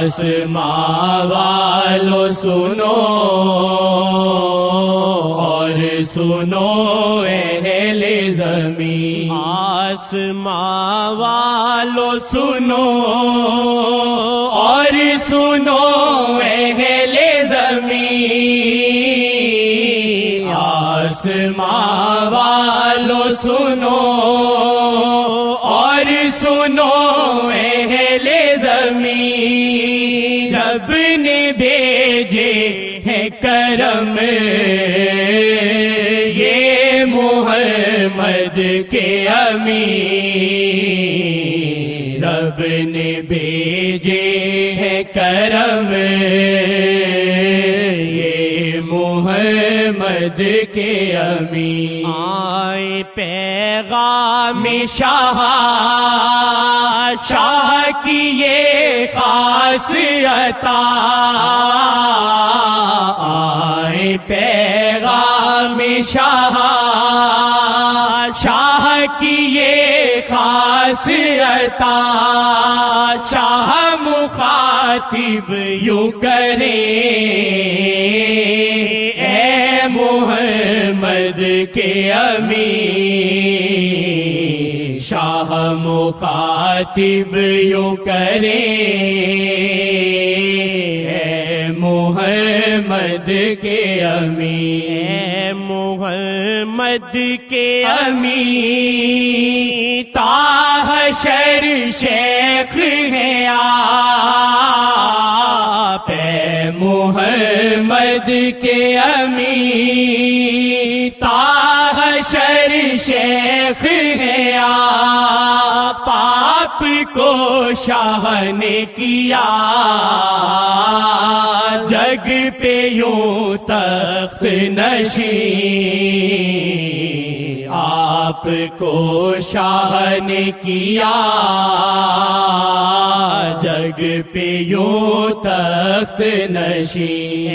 آسماں والو سنو اور سنو اہل زمین، آسماں والو سنو اور سنو اہل زمین، آسماں والو سنو اور سنو اہل زمین، رب نے بھیجے ہیں کرم یہ محمد کے امین، رب نے بھیجے ہیں کرم یہ محمد کے امین، آئے پیغام شاہ کی یہ خاص عطا، آئے پیغام شاہ کی یہ خاص عطا، شاہ مخاطب یوں کرے اے محمد کے امین، شاہ مخاطب یوں کرے اے محمد کے امین، اے محمد کے امین، تا حشر شیخ ہیں آپ، اے محمد کے امین، تا حشر شیخ ہیں آپ، آپ کو شاہ نے کیا جگ پہ یوں تخت نشین، آپ کو شاہ نے کیا جگ پہ یوں تخت نشین۔